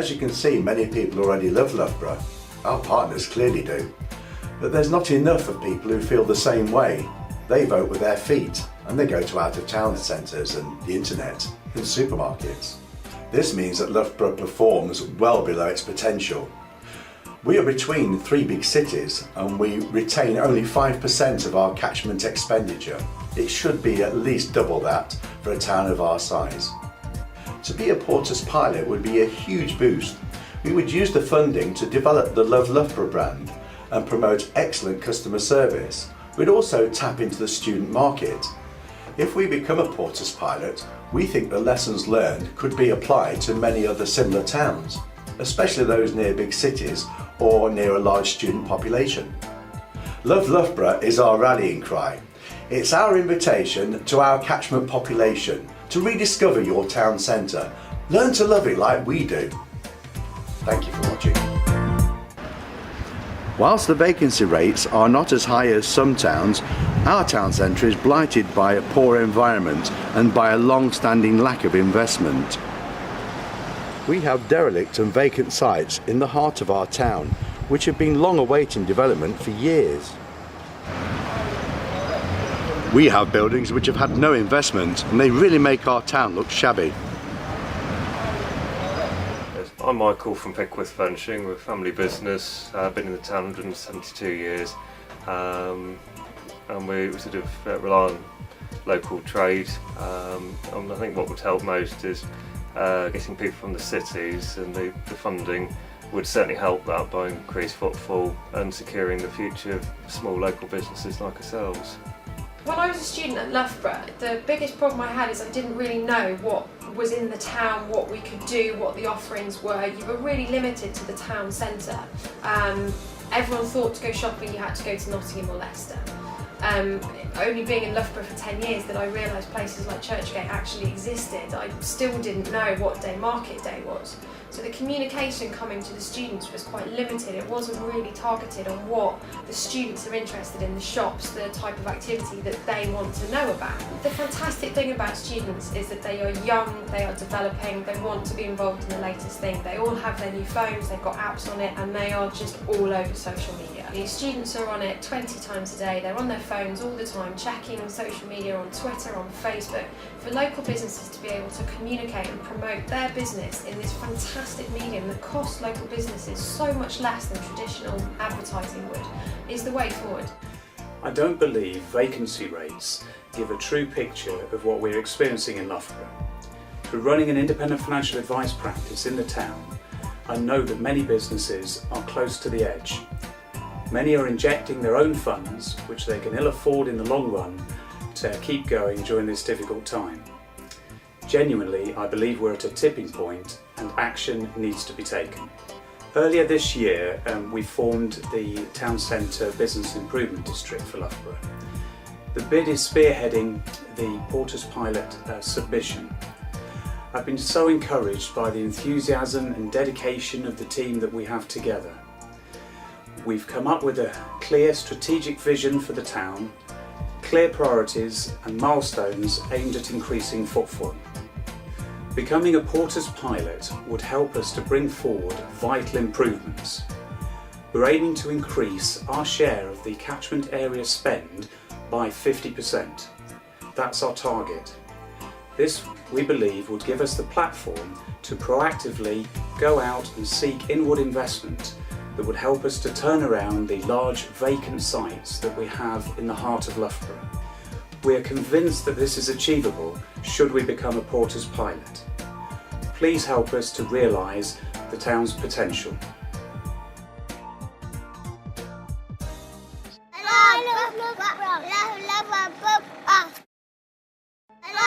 As you can see, many people already love Loughborough. Our partners clearly do. But there's not enough of people who feel the same way. They vote with their feet and they go to out-of-town centres and the internet and supermarkets. This means that Loughborough performs well below its potential. We are between three big cities and we retain only 5% of our catchment expenditure. It should be at least double that for a town of our size. To be a Portas Pilot would be a huge boost. We would use the funding to develop the Love Loughborough brand and promote excellent customer service. We'd also tap into the student market. If we become a Portas Pilot, we think the lessons learned could be applied to many other similar towns, especially those near big cities or near a large student population. Love Loughborough is our rallying cry. It's our invitation to our catchment population to rediscover your town centre. Learn to love it like we do. Thank you for watching. Whilst the vacancy rates are not as high as some towns, our town centre is blighted by a poor environment and by a long-standing lack of investment. We have derelict and vacant sites in the heart of our town, which have been long awaiting development for years. We have buildings which have had no investment and they really make our town look shabby. I'm Michael from Pickworth Furnishing. We're a family business, been in the town 172 years, and we sort of rely on local trade. And I think what would help most is getting people from the cities, and the funding would certainly help that by increased footfall and securing the future of small local businesses like ourselves. When I was a student at Loughborough, the biggest problem I had is I didn't really know what was in the town, what we could do, what the offerings were. You were really limited to the town centre. Everyone thought to go shopping you had to go to Nottingham or Leicester. Only being in Loughborough for 10 years that I realised places like Churchgate actually existed. I still didn't know what day market day was. So the communication coming to the students was quite limited. It wasn't really targeted on what the students are interested in, the shops, the type of activity that they want to know about. The fantastic thing about students is that they are young, they are developing, they want to be involved in the latest thing. They all have their new phones, they've got apps on it, and they are just all over social media. The students are on it 20 times a day, they're on their phones all the time, checking social media on Twitter, on Facebook. For local businesses to be able to communicate and promote their business in this fantastic medium that costs local businesses so much less than traditional advertising would, is the way forward. I don't believe vacancy rates give a true picture of what we're experiencing in Loughborough. Through running an independent financial advice practice in the town, I know that many businesses are close to the edge. Many are injecting their own funds, which they can ill afford in the long run, to keep going during this difficult time. Genuinely, I believe we're at a tipping point and action needs to be taken. Earlier this year, we formed the Town Centre Business Improvement District for Loughborough. The bid is spearheading the Portas Pilot submission. I've been so encouraged by the enthusiasm and dedication of the team that we have together. We've come up with a clear strategic vision for the town, clear priorities and milestones aimed at increasing footfall. Becoming a Portas Pilot would help us to bring forward vital improvements. We're aiming to increase our share of the catchment area spend by 50%. That's our target. This, we believe, would give us the platform to proactively go out and seek inward investment that would help us to turn around the large vacant sites that we have in the heart of Loughborough. We are convinced that this is achievable should we become a Portas Pilot. Please help us to realise the town's potential.